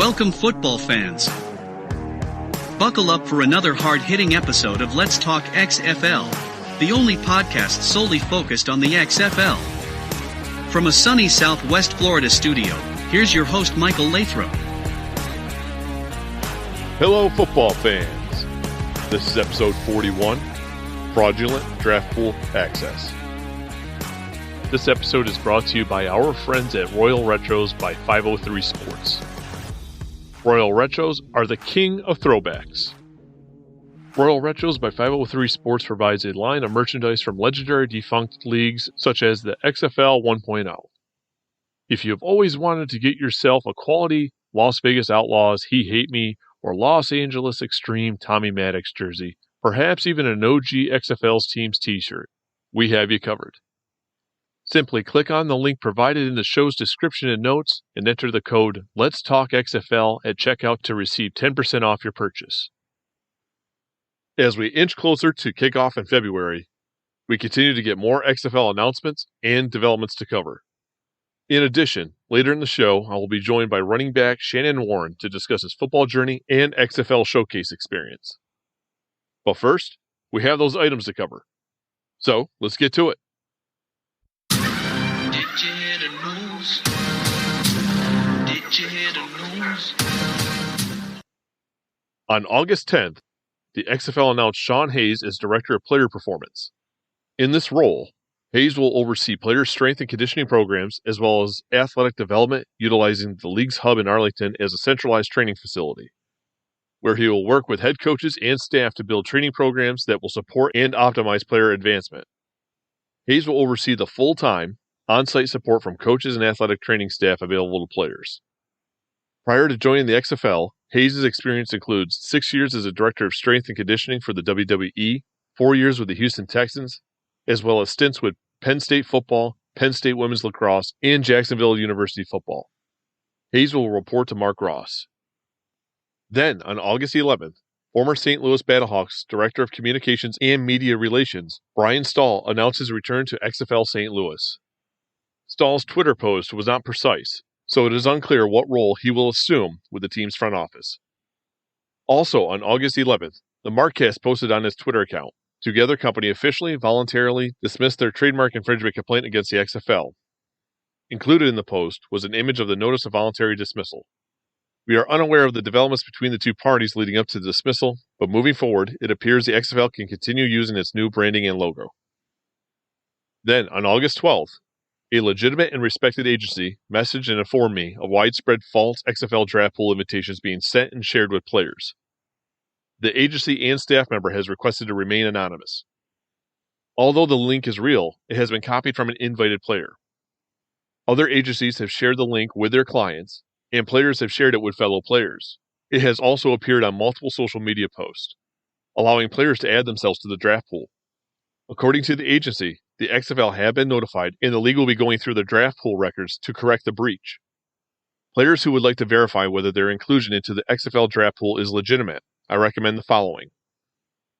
Welcome, football fans. Buckle up for another hard-hitting episode of Let's Talk XFL, the only podcast solely focused on the XFL. From a sunny Southwest Florida studio, here's your host, Michael Lathrop. Hello, football fans. This is episode 41, Fraudulent Draft Pool Access. This episode is brought to you by our friends at Royal Retros by 503 Sports. Royal Retros are the king of throwbacks. Royal Retros by 503 Sports provides a line of merchandise from legendary defunct leagues such as the XFL 1.0. If you have always wanted to get yourself a quality Las Vegas Outlaws He Hate Me or Los Angeles Extreme Tommy Maddox jersey, perhaps even an OG XFL's team's t-shirt, we have you covered. Simply click on the link provided in the show's description and notes and enter the code LETSTALKXFL at checkout to receive 10% off your purchase. As we inch closer to kickoff in February, we continue to get more XFL announcements and developments to cover. In addition, later in the show, I will be joined by running back Shannon Warren to discuss his football journey and XFL Showcase experience. But first, we have those items to cover. So, let's get to it. Did you hear the news? Did you hear the news? On August 10th, the XFL announced Sean Hayes as Director of Player Performance. In this role, Hayes will oversee player strength and conditioning programs as well as athletic development, utilizing the league's hub in Arlington as a centralized training facility, where he will work with head coaches and staff to build training programs that will support and optimize player advancement. Hayes will oversee the full-time, on-site support from coaches and athletic training staff available to players. Prior to joining the XFL, Hayes' experience includes 6 years as a director of strength and conditioning for the WWE, 4 years with the Houston Texans, as well as stints with Penn State football, Penn State women's lacrosse, and Jacksonville University football. Hayes will report to Mark Ross. Then, on August 11th, former St. Louis Battlehawks Director of Communications and Media Relations, Brian Stull, announced his return to XFL St. Louis. Stull's Twitter post was not precise, so it is unclear what role he will assume with the team's front office. Also, on August 11th, the Markcast posted on his Twitter account, Together Company officially, voluntarily dismissed their trademark infringement complaint against the XFL. Included in the post was an image of the notice of voluntary dismissal. We are unaware of the developments between the two parties leading up to the dismissal, but moving forward, it appears the XFL can continue using its new branding and logo. Then, on August 12th, a legitimate and respected agency messaged and informed me of widespread false XFL Draft Pool invitations being sent and shared with players. The agency and staff member has requested to remain anonymous. Although the link is real, it has been copied from an invited player. Other agencies have shared the link with their clients, and players have shared it with fellow players. It has also appeared on multiple social media posts, allowing players to add themselves to the draft pool. According to the agency, the XFL have been notified, and the league will be going through the draft pool records to correct the breach. Players who would like to verify whether their inclusion into the XFL draft pool is legitimate, I recommend the following.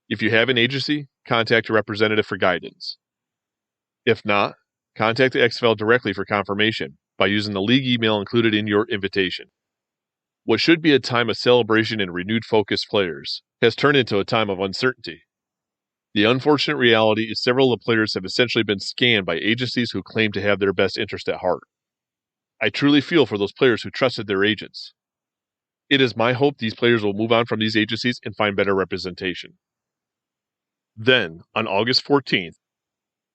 If you have an agency, contact your representative for guidance. If not, contact the XFL directly for confirmation by using the league email included in your invitation. What should be a time of celebration and renewed focus for players has turned into a time of uncertainty. The unfortunate reality is several of the players have essentially been scammed by agencies who claim to have their best interest at heart. I truly feel for those players who trusted their agents. It is my hope these players will move on from these agencies and find better representation. Then, on August 14th,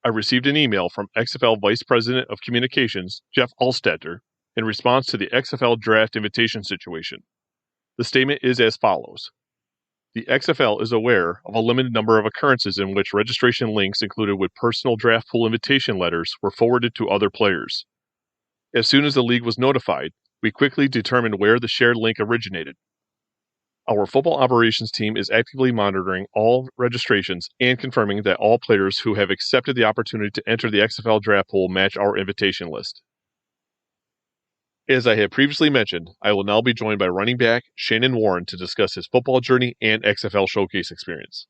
I received an email from XFL Vice President of Communications, Jeff Alstetter, in response to the XFL draft invitation situation. The statement is as follows. The XFL is aware of a limited number of occurrences in which registration links included with personal draft pool invitation letters were forwarded to other players. As soon as the league was notified, we quickly determined where the shared link originated. Our football operations team is actively monitoring all registrations and confirming that all players who have accepted the opportunity to enter the XFL draft pool match our invitation list. As I have previously mentioned, I will now be joined by running back Shannon Warren to discuss his football journey and XFL Showcase experience.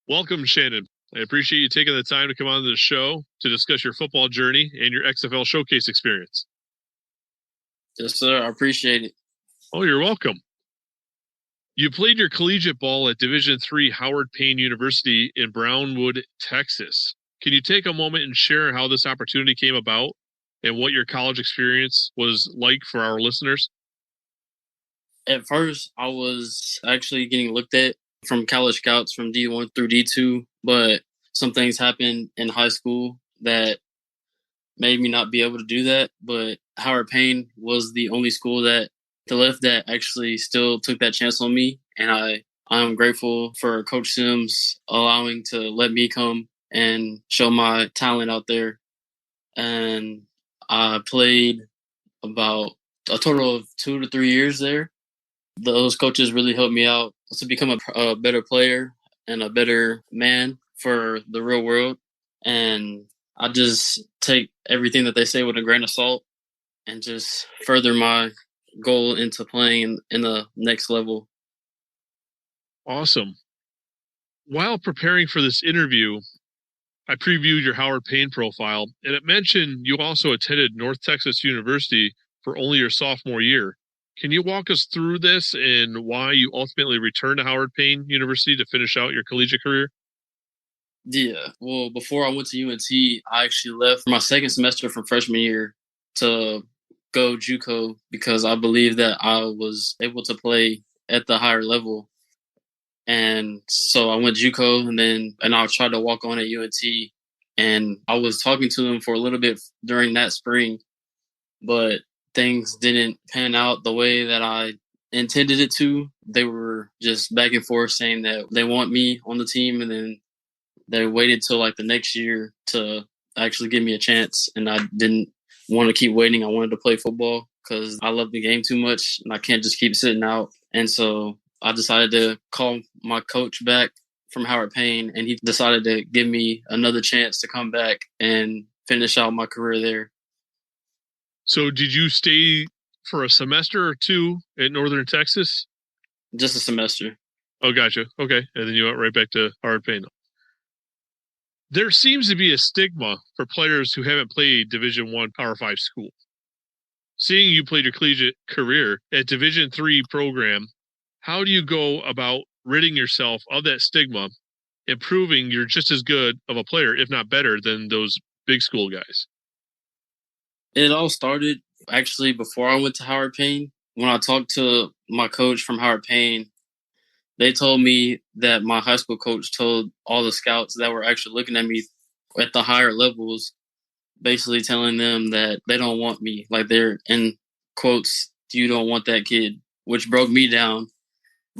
Welcome, Shannon. I appreciate you taking the time to come on to the show to discuss your football journey and your XFL Showcase experience. Yes, sir. I appreciate it. Oh, you're welcome. You played your collegiate ball at Division III Howard Payne University in Brownwood, Texas. Can you take a moment and share how this opportunity came about and what your college experience was like for our listeners? At first, I was actually getting looked at from college scouts from D1 through D2, but some things happened in high school that made me not be able to do that. But Howard Payne was the only school that the left that actually still took that chance on me. And I'm grateful for Coach Sims allowing to let me come and show my talent out there. And I played about a total of 2 to 3 years there. Those coaches really helped me out to become a better player and a better man for the real world. And I just take everything that they say with a grain of salt and just further my goal into playing in the next level. Awesome. While preparing for this interview, I previewed your Howard Payne profile, and it mentioned you also attended North Texas University for only your sophomore year. Can you walk us through this and why you ultimately returned to Howard Payne University to finish out your collegiate career? Yeah. Well, before I went to UNT, I actually left my second semester from freshman year to go JUCO because I believed that I was able to play at the higher level. And so I went JUCO and I tried to walk on at UNT. And I was talking to them for a little bit during that spring, but things didn't pan out the way that I intended it to. They were just back and forth saying that they want me on the team, and then they waited till like the next year to actually give me a chance. And I didn't want to keep waiting. I wanted to play football because I love the game too much and I can't just keep sitting out. And so I decided to call my coach back from Howard Payne, and he decided to give me another chance to come back and finish out my career there. So did you stay for a semester or two at Northern Texas? Just a semester. Oh, gotcha. Okay. And then you went right back to Howard Payne. There seems to be a stigma for players who haven't played Division I Power 5 school. Seeing you played your collegiate career at Division III program, how do you go about ridding yourself of that stigma and proving you're just as good of a player, if not better, than those big school guys? It all started actually before I went to Howard Payne. When I talked to my coach from Howard Payne, they told me that my high school coach told all the scouts that were actually looking at me at the higher levels, basically telling them that they don't want me. Like, they're in quotes, "You don't want that kid," which broke me down.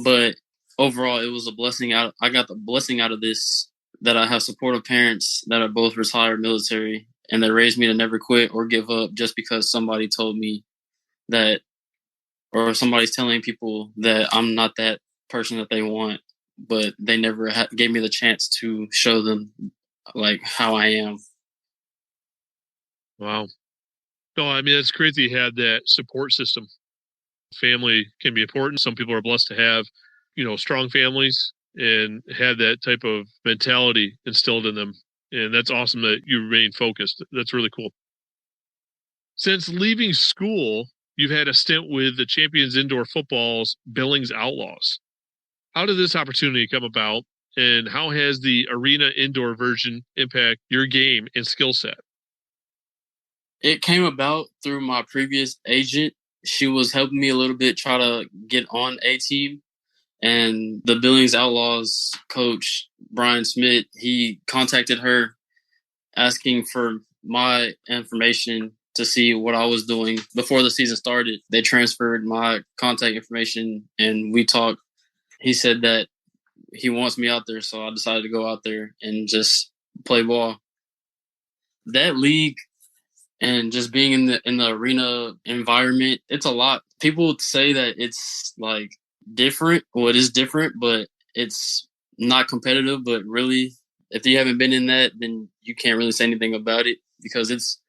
But overall, it was a blessing. I got the blessing out of this, that I have supportive parents that are both retired military, and they raised me to never quit or give up just because somebody told me that, or somebody's telling people that I'm not that person that they want, but they never gave me the chance to show them like how I am. Wow. No, I mean, that's crazy you had that support system. Family can be important. Some people are blessed to have, strong families and have that type of mentality instilled in them. And that's awesome that you remain focused. That's really cool. Since leaving school, you've had a stint with the Champions Indoor Football's Billings Outlaws. How did this opportunity come about, and how has the arena indoor version impact your game and skill set? It came about through my previous agent. She was helping me a little bit try to get on a team. And the Billings Outlaws coach, Brian Smith, he contacted her asking for my information to see what I was doing before the season started. They transferred my contact information and we talked. He said that he wants me out there, so I decided to go out there and just play ball. That league and just being in the arena environment, it's a lot. People say that it's like different. Well, it is different, but it's not competitive. But really, if you haven't been in that, then you can't really say anything about it, because it's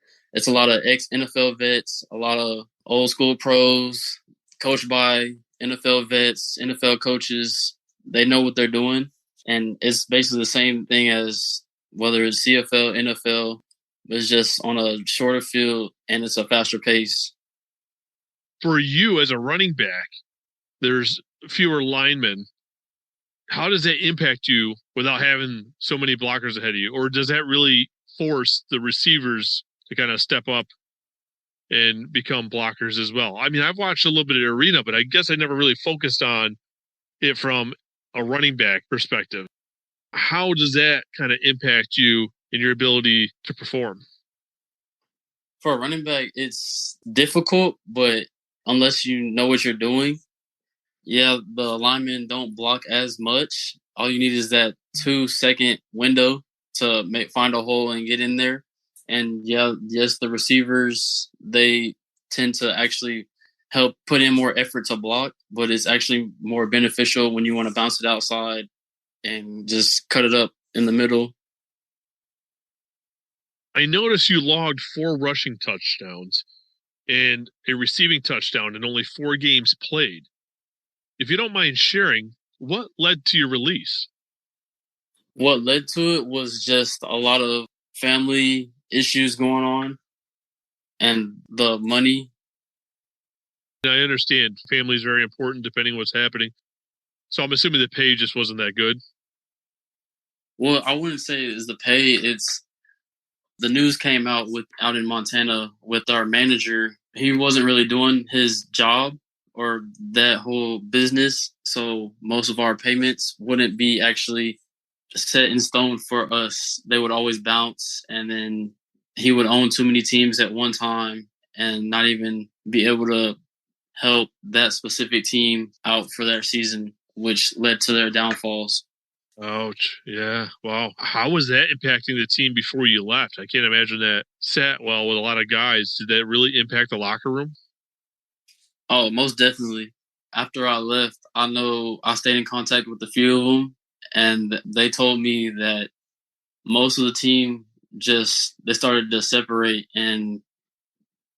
a lot of ex-NFL vets, a lot of old school pros, coached by NFL vets, NFL coaches. They know what they're doing, and it's basically the same thing as whether it's CFL, NFL. It's just on a shorter field and it's a faster pace. For you as a running back, there's fewer linemen. How does that impact you without having so many blockers ahead of you? Or does that really force the receivers to kind of step up and become blockers as well? I mean, I've watched a little bit of arena, but I guess I never really focused on it from a running back perspective. How does that kind of impact you in your ability to perform? For a running back, it's difficult, but unless you know what you're doing, yeah, the linemen don't block as much. All you need is that 2-second window to find a hole and get in there. And yeah, yes, the receivers, they tend to actually help put in more effort to block, but it's actually more beneficial when you want to bounce it outside and just cut it up in the middle. I noticed you logged 4 rushing touchdowns and a receiving touchdown in only 4 games played. If you don't mind sharing, what led to your release? What led to it was just a lot of family issues going on and the money. I understand family is very important depending on what's happening. So I'm assuming the pay just wasn't that good. Well, I wouldn't say it's the pay. It's the news came out out in Montana with our manager. He wasn't really doing his job or that whole business. So most of our payments wouldn't be actually set in stone for us. They would always bounce, and then he would own too many teams at one time and not even be able to help that specific team out for their season, which led to their downfalls. Ouch. Yeah. Wow. How was that impacting the team before you left? I can't imagine that sat well with a lot of guys. Did that really impact the locker room? Oh, most definitely. After I left, I know I stayed in contact with a few of them, and they told me that most of the team they started to separate and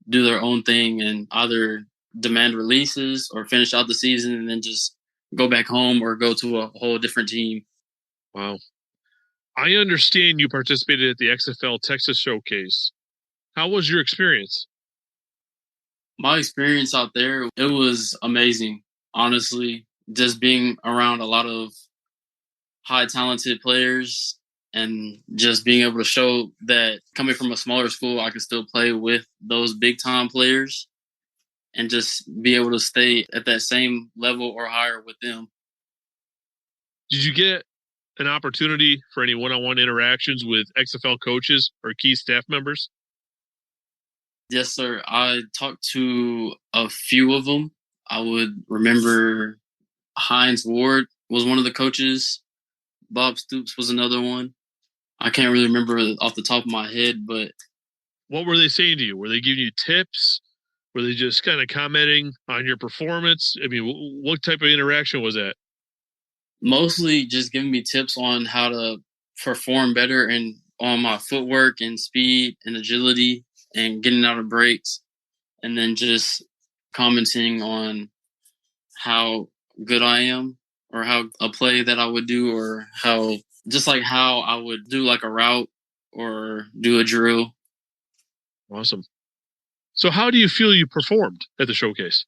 do their own thing and either demand releases or finish out the season and then just go back home or go to a whole different team. Wow. I understand you participated at the XFL Texas Showcase. How was your experience? My experience out there, it was amazing. Honestly, just being around a lot of high talented players and just being able to show that coming from a smaller school, I can still play with those big time players and just be able to stay at that same level or higher with them. Did you get an opportunity for any one-on-one interactions with XFL coaches or key staff members? Yes, sir. I talked to a few of them. I would remember Hines Ward was one of the coaches. Bob Stoops was another one. I can't really remember off the top of my head, but what were they saying to you? Were they giving you tips? Were they just kind of commenting on your performance? I mean, what type of interaction was that? Mostly just giving me tips on how to perform better and on my footwork and speed and agility and getting out of breaks, and then just commenting on how good I am or how a play that I would do or how I would do like a route or do a drill. Awesome. So how do you feel you performed at the showcase?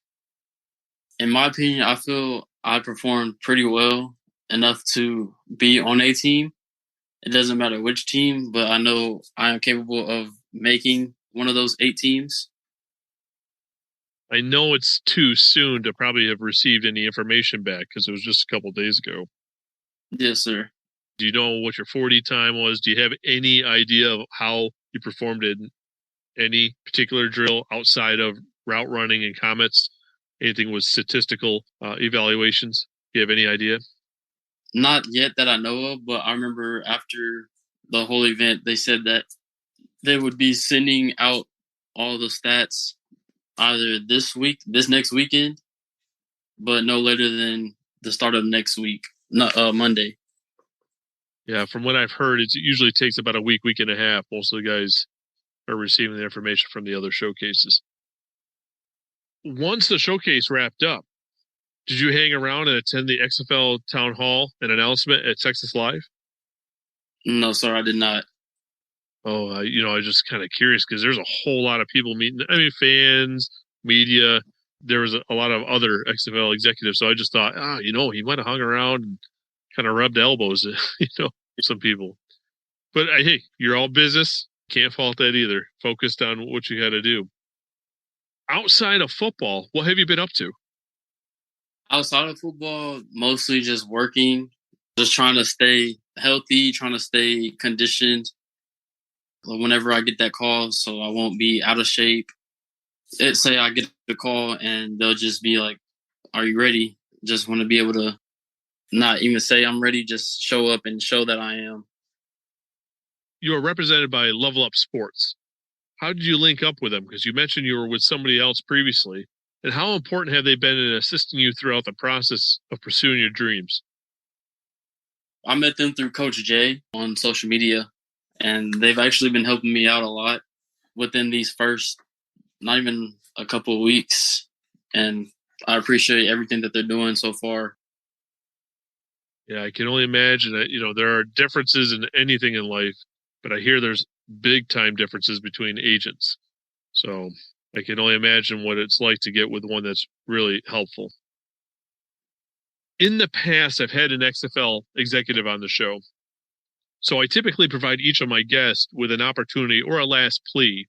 In my opinion, I feel I performed pretty well, enough to be on a team. It doesn't matter which team, but I know I am capable of making one of those 8 teams. I know it's too soon to probably have received any information back because it was just a couple days ago. Yes, sir. Do you know what your 40 time was? Do you have any idea of how you performed in any particular drill outside of route running and comets? Anything with statistical evaluations? Do you have any idea? Not yet that I know of, but I remember after the whole event, they said that they would be sending out all the stats either this next weekend, but no later than the start of next week, Monday. Yeah, from what I've heard, it usually takes about a week and a half. Most of the guys are receiving the information from the other showcases. Once the showcase wrapped up, did you hang around and attend the XFL Town Hall and announcement at Texas Live? No, sir, I did not. Oh, I was just kind of curious because there's a whole lot of people meeting. I mean, fans, media. there was a lot of other XFL executives. So I just thought, he might have hung around and kind of rubbed elbows, some people. But hey, you're all business. Can't fault that either. Focused on what you had to do. Outside of football, what have you been up to? Outside of football, mostly just working, just trying to stay healthy, trying to stay conditioned whenever I get that call so I won't be out of shape. Let's say I get the call and they'll just be like, "Are you ready?" Just want to be able to not even say I'm ready, just show up and show that I am. You are represented by Level Up Sports. How did you link up with them? Because you mentioned you were with somebody else previously. And how important have they been in assisting you throughout the process of pursuing your dreams? I met them through Coach Jay on social media, and they've actually been helping me out a lot within these first, not even a couple of weeks. And I appreciate everything that they're doing so far. Yeah, I can only imagine that, there are differences in anything in life, but I hear there's big time differences between agents. So I can only imagine what it's like to get with one that's really helpful. In the past, I've had an XFL executive on the show. So I typically provide each of my guests with an opportunity or a last plea.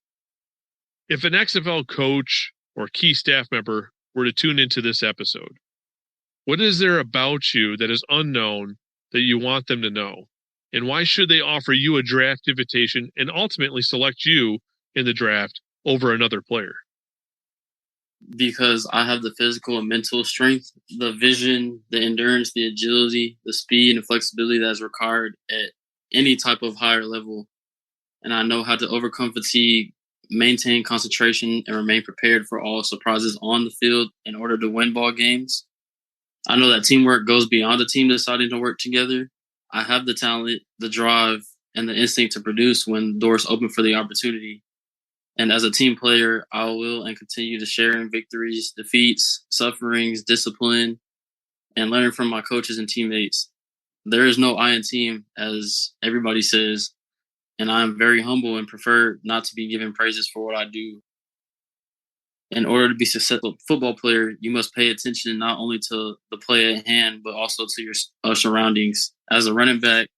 If an XFL coach or key staff member were to tune into this episode, what is there about you that is unknown that you want them to know? And why should they offer you a draft invitation and ultimately select you in the draft over another player? Because I have the physical and mental strength, the vision, the endurance, the agility, the speed and flexibility that is required at any type of higher level. And I know how to overcome fatigue, maintain concentration, and remain prepared for all surprises on the field in order to win ball games. I know that teamwork goes beyond a team deciding to work together. I have the talent, the drive, and the instinct to produce when doors open for the opportunity. And as a team player, I will and continue to share in victories, defeats, sufferings, discipline, and learn from my coaches and teammates. There is no I in team, as everybody says, and I am very humble and prefer not to be given praises for what I do. In order to be a successful football player, you must pay attention not only to the play at hand, but also to your surroundings. As a running back,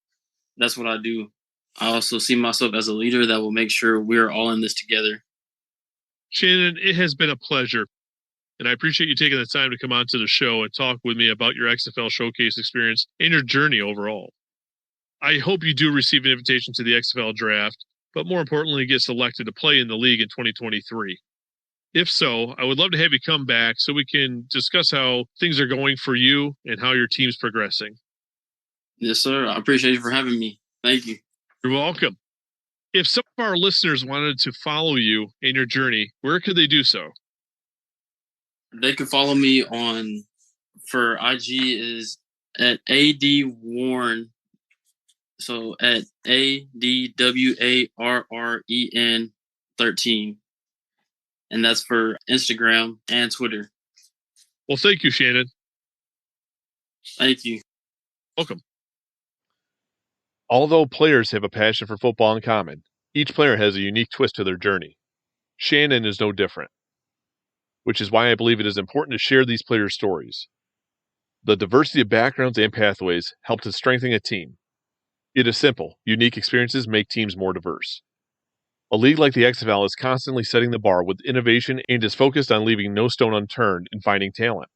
that's what I do. I also see myself as a leader that will make sure we're all in this together. Shannon, it has been a pleasure, and I appreciate you taking the time to come onto the show and talk with me about your XFL Showcase experience and your journey overall. I hope you do receive an invitation to the XFL Draft, but more importantly, get selected to play in the league in 2023. If so, I would love to have you come back so we can discuss how things are going for you and how your team's progressing. Yes, sir. I appreciate you for having me. Thank you. You're welcome. If some of our listeners wanted to follow you in your journey, where could they do so? They can follow me for IG is at AD Warren. So at ADWARREN 13. And that's for Instagram and Twitter. Well, thank you, Shannon. Thank you. Welcome. Although players have a passion for football in common, each player has a unique twist to their journey. Shannon is no different, which is why I believe it is important to share these players' stories. The diversity of backgrounds and pathways help to strengthen a team. It is simple. Unique experiences make teams more diverse. A league like the XFL is constantly setting the bar with innovation and is focused on leaving no stone unturned in finding talent.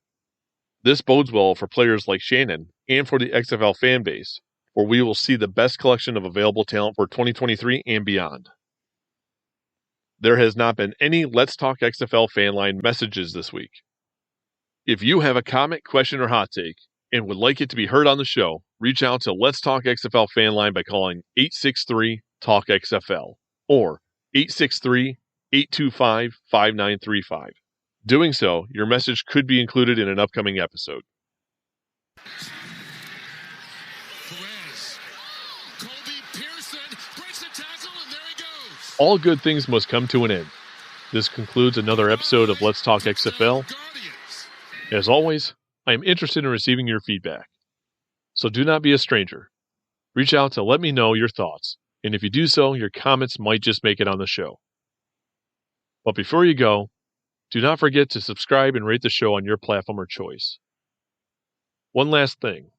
This bodes well for players like Shannon and for the XFL fan base, where we will see the best collection of available talent for 2023 and beyond. There has not been any Let's Talk XFL fan line messages this week. If you have a comment, question, or hot take and would like it to be heard on the show, reach out to Let's Talk XFL fan line by calling 863-TALK-XFL or 863-825-5935. Doing so, your message could be included in an upcoming episode. All good things must come to an end. This concludes another episode of Let's Talk XFL. As always, I am interested in receiving your feedback. So do not be a stranger. Reach out to let me know your thoughts, and if you do so, your comments might just make it on the show. But before you go, Do not forget to subscribe and rate the show on your platform of choice. One last thing.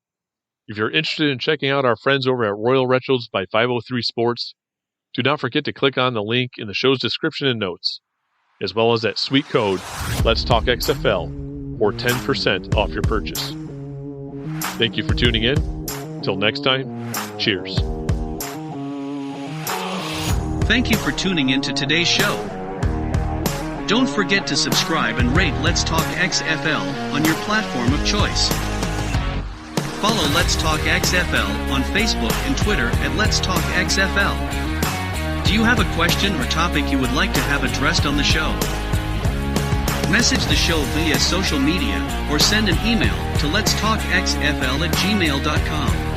If you're interested in checking out our friends over at Royal Retros by 503 Sports, do not forget to click on the link in the show's description and notes, as well as that sweet code, LETSTALKXFL, for 10% off your purchase. Thank you for tuning in. Until next time, cheers. Thank you for tuning in to today's show. Don't forget to subscribe and rate Let's Talk XFL on your platform of choice. Follow Let's Talk XFL on Facebook and Twitter at Let's Talk XFL. Do you have a question or topic you would like to have addressed on the show? Message the show via social media or send an email to letstalkxfl@gmail.com.